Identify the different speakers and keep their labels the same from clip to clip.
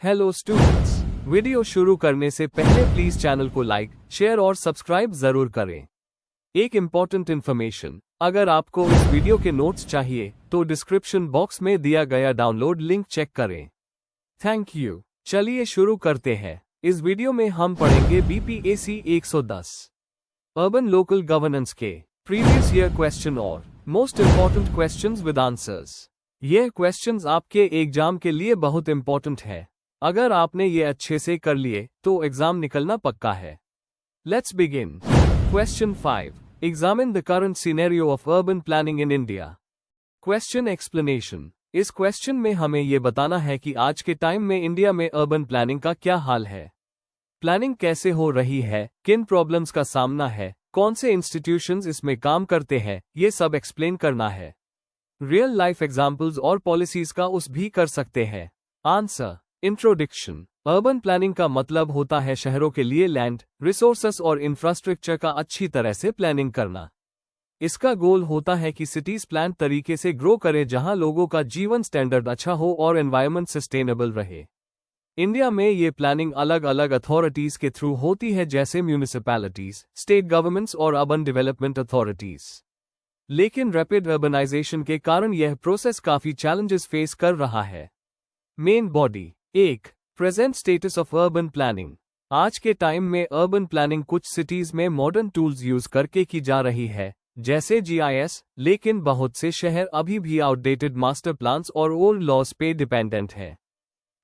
Speaker 1: Hello students, video शुरू करने से पहले प्लीज चैनल को लाइक, शेयर और सब्सक्राइब जरूर करें। एक इम्पॉर्टेंट इन्फॉर्मेशन, अगर आपको इस वीडियो के नोट्स चाहिए तो डिस्क्रिप्शन बॉक्स में दिया गया डाउनलोड लिंक चेक करें। Thank you. चलिए शुरू करते हैं। इस वीडियो में हम पढ़ेंगे बीपीएससी 110 अर्बन लोकल गवर्नेंस के प्रीवियस ईयर क्वेश्चन और most important questions with answers. यह क्वेश्चंस आपके एग्जाम के लिए बहुत इंपॉर्टेंट है। अगर आपने ये अच्छे से कर लिए तो एग्जाम निकलना पक्का है। Let's begin. Question 5, examine the current scenario of urban planning in India. Question explanation. इस क्वेश्चन में हमें ये बताना है कि आज के टाइम में इंडिया में अर्बन प्लानिंग का क्या हाल है, प्लानिंग कैसे हो रही है, किन प्रॉब्लम्स का सामना है, कौन से इंस्टीट्यूशंस इसमें काम करते हैं, ये सब एक्सप्लेन करना है। रियल लाइफ एग्जाम्पल्स और पॉलिसीज का उस भी कर सकते हैं। आंसर। इंट्रोडक्शन। अर्बन प्लानिंग का मतलब होता है शहरों के लिए लैंड, रिसोर्सेस और इंफ्रास्ट्रक्चर का अच्छी तरह से प्लानिंग करना। इसका गोल होता है कि सिटीज प्लान तरीके से ग्रो करें जहां लोगों का जीवन स्टैंडर्ड अच्छा हो और एनवायरनमेंट सस्टेनेबल रहे। इंडिया में ये प्लानिंग अलग अलग अथॉरिटीज के थ्रू होती है, जैसे म्यूनिसिपैलिटीज, स्टेट गवर्नमेंट्स और अर्बन डेवलपमेंट अथॉरिटीज। लेकिन रैपिड अर्बनाइजेशन के कारण यह प्रोसेस काफी चैलेंजेस फेस कर रहा है। Main body. 1. Present status of urban planning. आज के टाइम में अर्बन प्लानिंग कुछ सिटीज में मॉडर्न टूल्स यूज करके की जा रही है, जैसे जीआईएस, लेकिन बहुत से शहर अभी भी आउटडेटेड मास्टर प्लान्स और ओल्ड लॉज पे डिपेंडेंट है।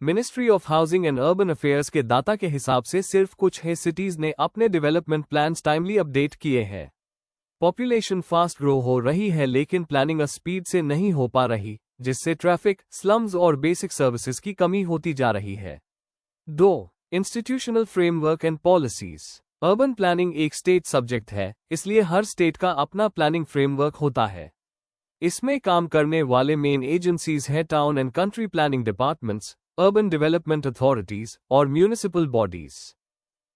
Speaker 1: Ministry of housing and urban affairs के डाटा के हिसाब से सिर्फ कुछ है सिटीज ने अपने डेवलपमेंट प्लान्स टाइमली अपडेट किए हैं। पॉपुलेशन फास्ट ग्रो हो रही है, लेकिन प्लानिंग स्पीड से नहीं हो पा रही, जिससे ट्रैफिक, स्लम्स और बेसिक सर्विसेज की कमी होती जा रही है। 2. Institutional framework and policies. Urban planning एक स्टेट सब्जेक्ट है, इसलिए हर स्टेट का अपना प्लानिंग फ्रेमवर्क होता है। इसमें काम करने वाले मेन एजेंसीज हैं town and country planning departments, urban development authorities और municipal bodies.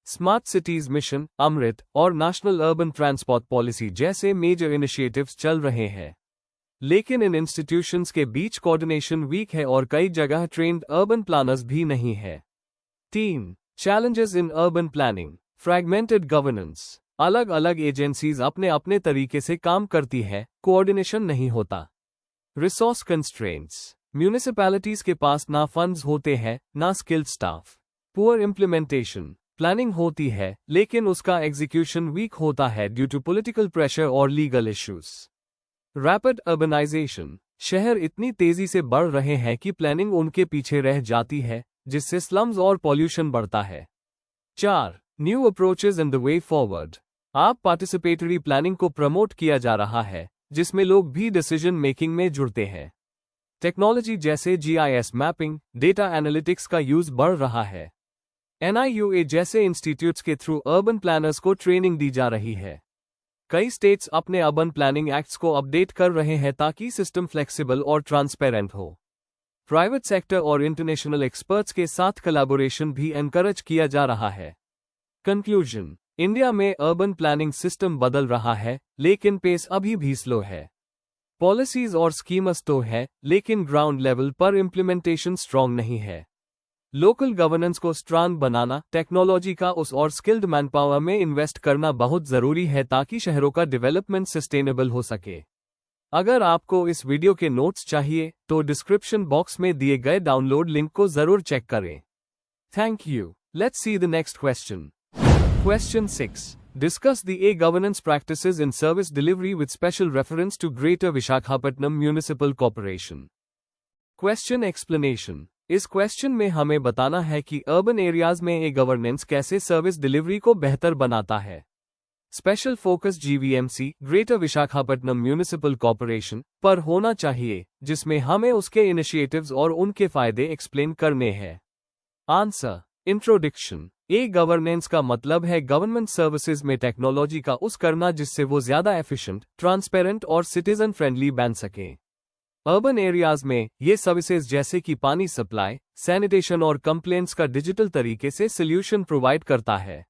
Speaker 1: Smart cities mission, Amrut और नेशनल अर्बन ट्रांसपोर्ट पॉलिसी जैसे मेजर इनिशिएटिव्स चल रहे हैं, लेकिन इन इंस्टीट्यूशंस के बीच कोऑर्डिनेशन वीक है और कई जगह ट्रेन्ड अर्बन प्लानर्स भी नहीं है। 3. Challenges in urban planning. Fragmented governance. अलग अलग एजेंसीज अपने अपने तरीके से काम करती है, कोऑर्डिनेशन नहीं होता। Resource constraints. म्यूनिसिपैलिटीज के पास ना फंड्स होते हैं, ना skilled staff. Poor implementation. Planning होती है, लेकिन उसका एग्जीक्यूशन वीक होता है ड्यू टू पॉलिटिकल प्रेशर और लीगल इश्यूज। Rapid urbanisation. शहर इतनी तेजी से बढ़ रहे हैं कि प्लानिंग उनके पीछे रह जाती है, जिससे स्लम्स और पॉल्यूशन बढ़ता है। 4. New approaches in the way forward. आप पार्टिसिपेटरी प्लानिंग को प्रमोट किया जा रहा है, जिसमें लोग भी डिसीजन मेकिंग में जुड़ते हैं। टेक्नोलॉजी जैसे जीआईएस मैपिंग, डेटा एनालिटिक्स का यूज बढ़ रहा है। एनआईयूए जैसे इंस्टीट्यूट्स के थ्रू अर्बन प्लानर्स को ट्रेनिंग दी जा रही है। कई स्टेट्स अपने अर्बन प्लानिंग एक्ट्स को अपडेट कर रहे हैं ताकि सिस्टम फ्लेक्सिबल और ट्रांसपेरेंट हो। प्राइवेट सेक्टर और इंटरनेशनल एक्सपर्ट्स के साथ कोलैबोरेशन भी एनकरेज किया जा रहा है। कंक्लूजन। इंडिया में अर्बन प्लानिंग सिस्टम बदल रहा है, लेकिन पेस अभी भी स्लो है। पॉलिसीज और स्कीम्स तो है, लेकिन ग्राउंड लेवल पर इम्प्लीमेंटेशन स्ट्रांग नहीं है। लोकल गवर्नेंस को स्ट्रांग बनाना, टेक्नोलॉजी का उस और स्किल्ड मैनपावर में इन्वेस्ट करना बहुत जरूरी है ताकि शहरों का डेवलपमेंट सस्टेनेबल हो सके। अगर आपको इस वीडियो के नोट्स चाहिए तो डिस्क्रिप्शन बॉक्स में दिए गए डाउनलोड लिंक को जरूर चेक करें। Thank you. Let's see the next question. Question 6, discuss the governance practices in service delivery with special reference to greater Visakhapatnam municipal corporation. Question explanation. इस क्वेश्चन में हमें बताना है कि अर्बन एरियाज में गवर्नेंस कैसे सर्विस डिलीवरी को बेहतर बनाता है। Special focus GVMC, greater Visakhapatnam municipal corporation, पर होना चाहिए, जिसमें हमें उसके इनिशिएटिव्स और उनके फायदे एक्सप्लेन करने हैं। आंसर। इंट्रोडक्शन। गवर्नेंस का मतलब है गवर्नमेंट सर्विसेज में टेक्नोलॉजी का उस करना जिससे वो ज्यादा एफिशिएंट, ट्रांसपेरेंट और सिटीजन फ्रेंडली बन सके। अर्बन एरियाज में ये सर्विसेज जैसे कि पानी सप्लाई, सैनिटेशन और कंप्लेंट्स का डिजिटल तरीके से सॉल्यूशन प्रोवाइड करता है।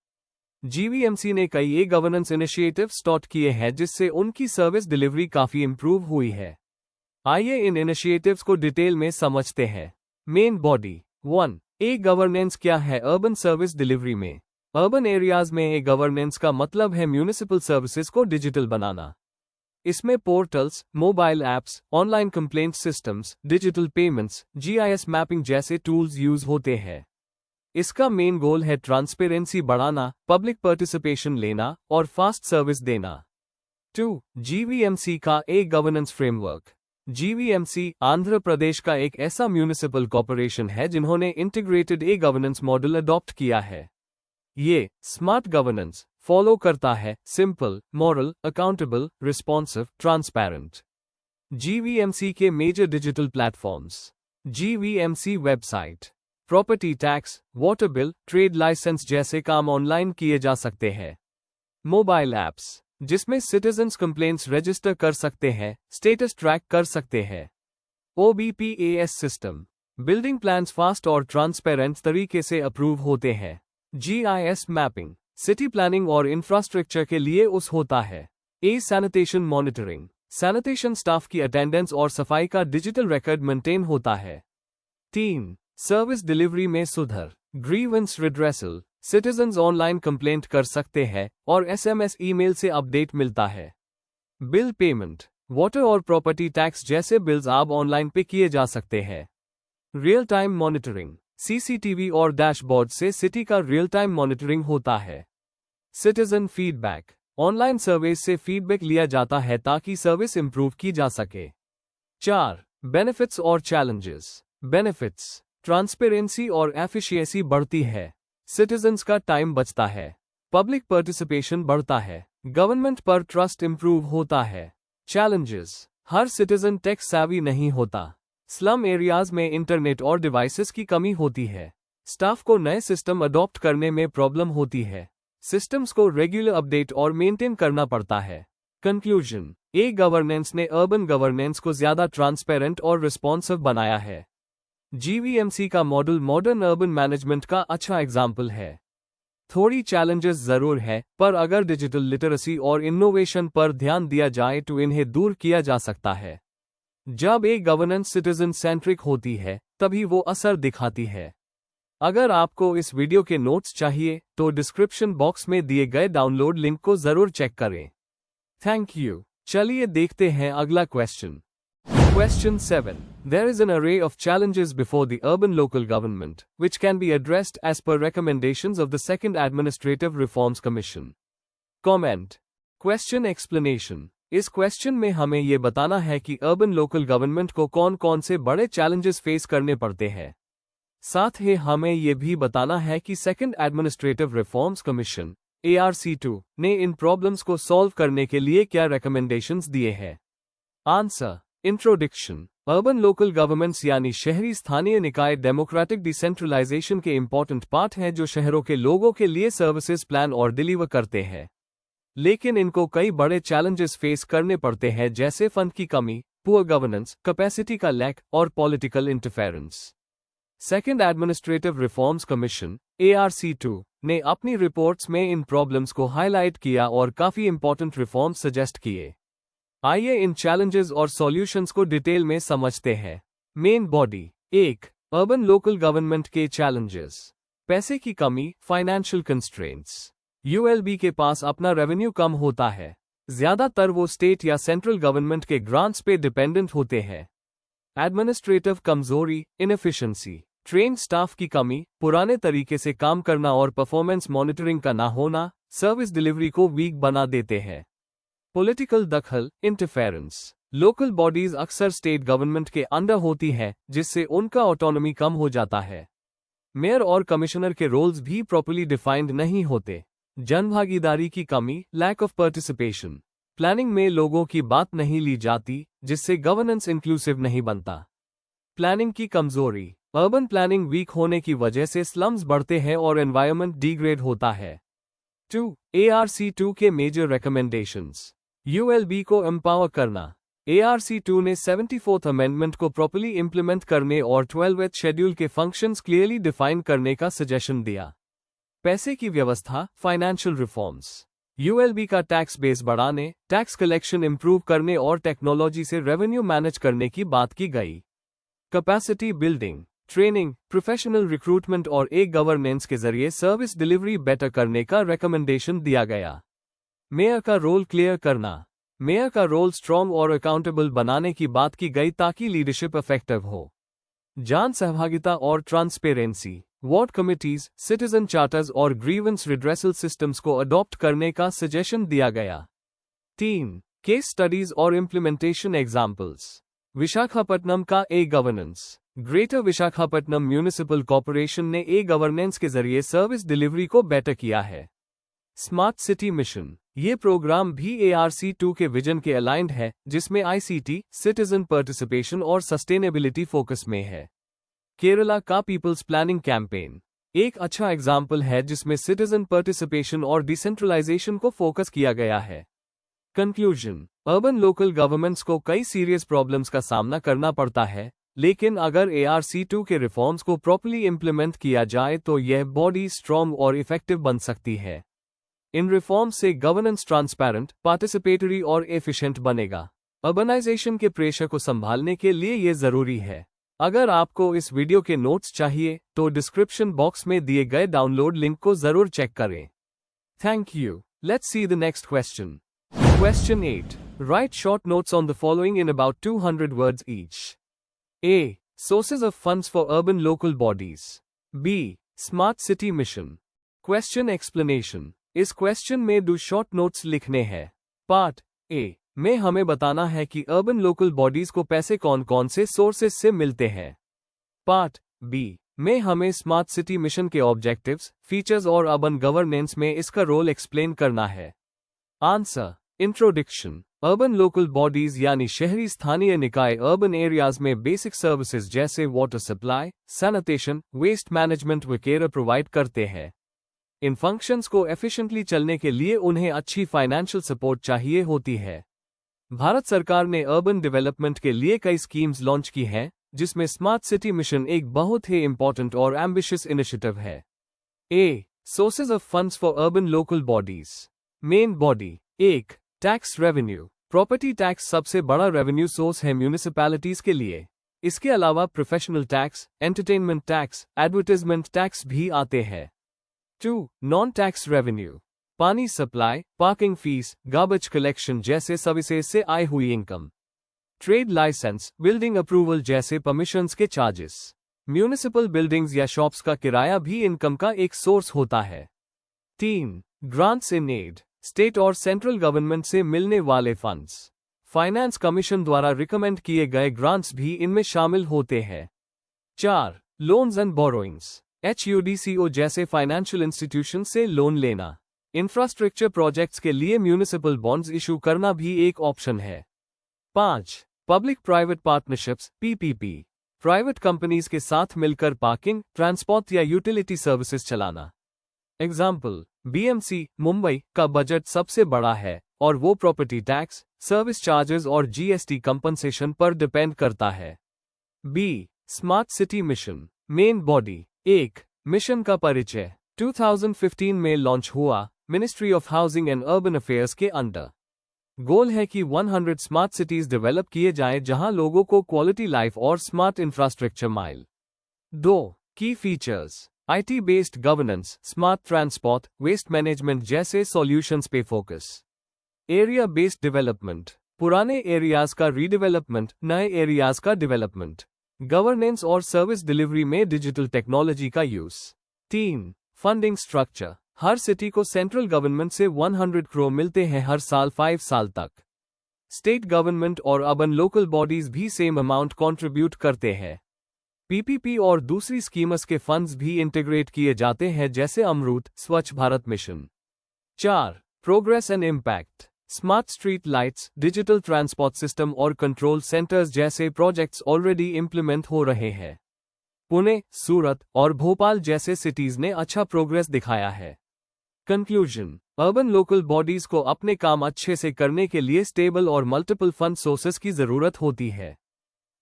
Speaker 1: जीवीएमसी ने कई गवर्नेंस इनिशिएटिव स्टार्ट किए हैं जिससे उनकी सर्विस डिलीवरी काफी इंप्रूव हुई है। आइए इन इनिशिएटिव्स को डिटेल में समझते हैं। Main body. 1. ई गवर्नेंस क्या है अर्बन सर्विस डिलीवरी में? अर्बन एरियाज में ई गवर्नेंस का मतलब है म्यूनिसिपल सर्विसेज को डिजिटल बनाना। इसमें portals, mobile apps, online complaint systems, digital payments, GIS mapping जैसे टूल्स यूज होते हैं। इसका मेन गोल है ट्रांसपेरेंसी बढ़ाना, पब्लिक पार्टिसिपेशन लेना और फास्ट सर्विस देना। 2. जीवीएमसी का E governance framework. GVMC Andhra Pradesh का एक ऐसा म्यूनिसिपल कॉर्पोरेशन है जिन्होंने integrated E governance model adopt किया है। ये स्मार्ट गवर्नेंस फॉलो करता है, simple, moral, accountable, responsive, transparent. GVMC के major digital platforms. GVMC website. Property tax, water bill, trade licence जैसे काम ऑनलाइन किए जा सकते हैं। मोबाइल ऐप्स जिसमें सिटीजन्स कंप्लेंट्स रजिस्टर कर सकते हैं, स्टेटस ट्रैक कर सकते हैं। ओबीपीएएस सिस्टम, बिल्डिंग प्लान्स फास्ट और ट्रांसपेरेंट तरीके से अप्रूव होते हैं। जीआईएस मैपिंग, सिटी प्लानिंग और इंफ्रास्ट्रक्चर के लिए उस होता है। ए सैनिटेशन मॉनिटरिंग, सैनिटेशन स्टाफ की अटेंडेंस और सफाई का डिजिटल रिकॉर्ड मेंटेन होता है। 3. सर्विस डिलीवरी में सुधार, grievance redressal, citizens online complaint कर सकते हैं और एसएमएस ईमेल से अपडेट मिलता है। बिल पेमेंट, वाटर और प्रॉपर्टी टैक्स जैसे बिल्स अब ऑनलाइन पे किए जा सकते हैं। रियल टाइम मॉनिटरिंग, सीसीटीवी और डैशबोर्ड से सिटी का रियल टाइम मॉनिटरिंग होता है। सिटीजन फीडबैक, ऑनलाइन सर्विस से फीडबैक लिया जाता है ताकि सर्विस इंप्रूव की जा सके। 4. बेनिफिट्स और चैलेंजेस। बेनिफिट्स, ट्रांसपेरेंसी और एफिशिएंसी बढ़ती है, सिटीजन्स का टाइम बचता है, पब्लिक पार्टिसिपेशन बढ़ता है, गवर्नमेंट पर ट्रस्ट इंप्रूव होता है। चैलेंजेस, हर सिटीजन टेक savvy नहीं होता, स्लम एरियाज में इंटरनेट और डिवाइसेस की कमी होती है, स्टाफ को नए सिस्टम अडॉप्ट करने में प्रॉब्लम होती है, सिस्टम्स को रेगुलर अपडेट और मेंटेन करना पड़ता है। कंक्लूजन, ई गवर्नेंस ने अर्बन गवर्नेंस को ज्यादा ट्रांसपेरेंट और रिस्पॉन्सिव बनाया है। जीवीएमसी का मॉडल मॉडर्न अर्बन मैनेजमेंट का अच्छा एग्जाम्पल है। थोड़ी चैलेंजेस जरूर है, पर अगर डिजिटल लिटरेसी और इनोवेशन पर ध्यान दिया जाए तो इन्हें दूर किया जा सकता है। जब एक गवर्नेंस सिटीजन सेंट्रिक होती है तभी वो असर दिखाती है। अगर आपको इस वीडियो के नोट्स चाहिए तो डिस्क्रिप्शन बॉक्स में दिए गए डाउनलोड लिंक को जरूर चेक करें। Thank you. चलिए देखते हैं अगला question. Question 7. There is an array of challenges before the urban local government, which can be addressed as per recommendations of the Second Administrative Reforms Commission. Comment. Question explanation. इस question में हमें ये बताना है कि अर्बन लोकल गवर्नमेंट को कौन कौन से बड़े चैलेंजेस फेस करने पड़ते हैं। साथ ही हमें ये भी बताना है कि second administrative reforms commission ARC2 ने इन प्रॉब्लम्स को सॉल्व करने के लिए क्या रिकमेंडेशंस दिए हैं। Answer. Introduction. Urban local governments यानी शहरी स्थानीय निकाय डेमोक्रेटिक डिसेंट्रलाइजेशन के इंपॉर्टेंट पार्ट हैं जो शहरों के लोगों के लिए सर्विसेज प्लान और डिलीवर करते हैं, लेकिन इनको कई बड़े चैलेंजेस फेस करने पड़ते हैं जैसे फंड की कमी, पुअर गवर्नेंस, कैपेसिटी का लैक और political interference. Second administrative reforms commission ARC2 ने अपनी रिपोर्ट्स में इन प्रॉब्लम्स को हाईलाइट किया और काफी इंपॉर्टेंट रिफॉर्म्स सजेस्ट किए। आइए इन चैलेंजेस और सॉल्यूशंस को डिटेल में समझते हैं। Main body. 1. Urban local government के चैलेंजेस। पैसे की कमी, फाइनेंशियल कंस्ट्रेंट्स। ULB के पास अपना रेवेन्यू कम होता है, ज्यादातर वो स्टेट या सेंट्रल गवर्नमेंट के ग्रांट्स पे डिपेंडेंट होते हैं। एडमिनिस्ट्रेटिव कमजोरी, इनएफिशिएंसी, ट्रेन स्टाफ की कमी, पुराने तरीके से काम करना और परफॉर्मेंस मॉनिटरिंग का ना होना सर्विस डिलीवरी को वीक बना देते हैं। पॉलिटिकल दखल, इंटरफेरेंस। लोकल बॉडीज अक्सर स्टेट गवर्नमेंट के अंडर होती है जिससे उनका ऑटोनॉमी कम हो जाता है। मेयर और कमिश्नर के रोल्स भी प्रॉपर्ली डिफाइंड नहीं होते। जनभागीदारी की कमी, लैक ऑफ पार्टिसिपेशन। प्लानिंग में लोगों की बात नहीं ली जाती जिससे गवर्नेंस इंक्लूसिव नहीं बनता। प्लानिंग की कमजोरी। अर्बन प्लानिंग वीक होने की वजह से स्लम्स बढ़ते हैं और एनवायरनमेंट डिग्रेड होता है। 2. ARC2 के मेजर रिकमेंडेशंस। ULB को एम्पावर करना। ARC2 ने 74th अमेंडमेंट को प्रॉपर्ली इंप्लीमेंट करने और 12th शेड्यूल के फंक्शंस क्लियरली डिफाइन करने का सजेशन दिया। पैसे की व्यवस्था, फाइनेंशियल रिफॉर्म्स। ULB का टैक्स बेस बढ़ाने, टैक्स कलेक्शन इंप्रूव करने और टेक्नोलॉजी से रेवेन्यू मैनेज करने की बात की गई। Capacity building. Training, professional recruitment और एक गवर्नेंस के जरिए सर्विस डिलीवरी बेटर करने का रिकमेंडेशन दिया गया। मेयर का रोल क्लियर करना। मेयर का रोल स्ट्रॉन्ग और अकाउंटेबल बनाने की बात की गई ताकि लीडरशिप इफेक्टिव हो। जन सहभागिता और transparency. Ward committees, citizen charters और ग्रीवेंस रिड्रेसल सिस्टम्स को अडॉप्ट करने का सजेशन दिया गया। 3. केस स्टडीज और इम्प्लीमेंटेशन एग्जाम्पल्स। विशाखापट्टनम का E governance. Greater Visakhapatnam municipal corporation ने ई गवर्नेंस के जरिए सर्विस डिलीवरी को बेटर किया है। Smart city mission. ये प्रोग्राम भी ARC2 के विजन के अलाइंड है, जिसमें ICT, सिटीजन पार्टिसिपेशन और सस्टेनेबिलिटी फोकस में है। केरला का पीपल्स प्लानिंग कैंपेन एक अच्छा एग्जाम्पल है जिसमें सिटीजन पार्टिसिपेशन और डिसेंट्रलाइजेशन को फोकस किया गया है। कंक्लूजन। अर्बन लोकल गवर्नमेंट्स को कई सीरियस प्रॉब्लम्स का सामना करना पड़ता है, लेकिन अगर ARC2 के रिफॉर्म्स को प्रॉपर्ली इम्प्लीमेंट किया जाए तो यह बॉडी स्ट्रॉन्ग और इफेक्टिव बन सकती है। इन रिफॉर्म्स से गवर्नेंस ट्रांसपेरेंट, पार्टिसिपेटरी और एफिशिएंट बनेगा। अर्बनाइजेशन के प्रेशर को संभालने के लिए यह जरूरी है। अगर आपको इस वीडियो के नोट्स चाहिए तो डिस्क्रिप्शन बॉक्स में दिए गए डाउनलोड लिंक को जरूर चेक करें। Thank you. Let's see the next question. Question 8. Write short notes on the following in about 200 words each. A. Sources of funds for urban local bodies. B. Smart city mission. Question explanation. इस question में 2 short notes लिखने हैं। Part A में हमें बताना है कि urban local bodies को पैसे कौन कौन से सोर्सेस से मिलते हैं। पार्ट बी में हमें स्मार्ट सिटी मिशन के ऑब्जेक्टिव्स, फीचर्स और अर्बन गवर्नेंस में इसका रोल एक्सप्लेन करना है। Answer. Introduction. Urban local bodies यानी शहरी स्थानीय निकाय अर्बन एरियाज में बेसिक सर्विसेज जैसे water supply, sanitation, waste management वगैरह प्रोवाइड करते हैं। इन फंक्शंस को एफिशिएंटली चलने के लिए उन्हें अच्छी फाइनेंशियल सपोर्ट चाहिए होती है। भारत सरकार ने अर्बन डेवलपमेंट के लिए कई स्कीम्स लॉन्च की हैं, जिसमें स्मार्ट सिटी मिशन एक बहुत ही इंपॉर्टेंट और एम्बिशियस इनिशिएटिव है। A. Sources of funds for urban local bodies. Main body. 1. Tax revenue. Property tax सबसे बड़ा रेवेन्यू सोर्स है म्यूनिसिपैलिटीज के लिए। इसके अलावा professional tax, entertainment tax, advertisement tax भी आते हैं। 2. Non tax revenue. पानी supply, parking fees, garbage collection जैसे सर्विसेज से आई हुई income. Trade licence, building approval जैसे परमिशंस के चार्जेस। म्यूनिसिपल बिल्डिंग्स या शॉप्स का किराया भी इनकम का एक सोर्स होता है। 3. Grants in aid. स्टेट और सेंट्रल गवर्नमेंट से मिलने वाले फंड्स। फाइनेंस कमीशन द्वारा रिकमेंड किए गए ग्रांट्स भी इनमें शामिल होते हैं। 4. Loans and borrowings. HUDCO जैसे फाइनेंशियल इंस्टीट्यूशन से लोन लेना। इंफ्रास्ट्रक्चर प्रोजेक्ट्स के लिए म्यूनिसिपल बॉन्ड्स इशू करना भी एक ऑप्शन है। 5. Public private partnerships PPP। Private companies के साथ मिलकर पार्किंग, ट्रांसपोर्ट या यूटिलिटी सर्विसेज चलाना। एग्जाम्पल, BMC मुंबई का बजट सबसे बड़ा है और वो प्रॉपर्टी टैक्स, सर्विस चार्जेस और GST कंपनसेशन पर डिपेंड करता है। B. Smart city mission. Main body. 1. Mission का परिचय 2015 में लॉन्च हुआ, ministry of housing and urban affairs के अंडर। गोल है कि 100 स्मार्ट सिटीज डेवलप किए जाएं जहां लोगों को क्वालिटी लाइफ और स्मार्ट इंफ्रास्ट्रक्चर माइल। 2. Key features. IT based governance, smart transport, waste management जैसे सॉल्यूशंस पे फोकस। Area based development. पुराने एरियाज का रीडेवलपमेंट, नए एरियाज का डेवलपमेंट। गवर्नेंस और सर्विस डिलीवरी में डिजिटल टेक्नोलॉजी का यूज। 3. Funding structure. हर सिटी को सेंट्रल गवर्नमेंट से 100 करोड़ मिलते हैं हर साल 5 साल तक। स्टेट गवर्नमेंट और अर्बन लोकल बॉडीज भी सेम अमाउंट कंट्रीब्यूट करते हैं। PPP और दूसरी स्कीम्स के फंड्स भी इंटीग्रेट किए जाते हैं जैसे अमृत, स्वच्छ Bharat mission. 4. Progress and impact. Smart street lights, digital transport system और कंट्रोल सेंटर्स जैसे प्रोजेक्ट्स ऑलरेडी इंप्लीमेंट हो रहे हैं। पुणे, सूरत और भोपाल जैसे सिटीज ने अच्छा प्रोग्रेस दिखाया है। कंक्लूजन। अर्बन लोकल बॉडीज को अपने काम अच्छे से करने के लिए स्टेबल और मल्टीपल फंड सोर्सेस की जरूरत होती है।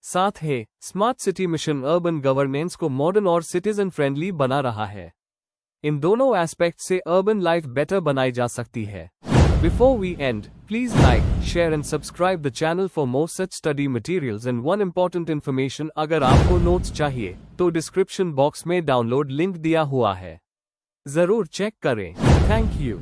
Speaker 1: साथ ही smart city mission urban governance को मॉडर्न और सिटीजन फ्रेंडली बना रहा है। इन दोनों एस्पेक्ट से अर्बन लाइफ बेटर बनाई जा सकती है। Before we end, please like, share and subscribe the channel for more such study materials and one important information अगर आपको नोट्स चाहिए तो डिस्क्रिप्शन बॉक्स में डाउनलोड लिंक दिया हुआ है, जरूर चेक करें। Thank you.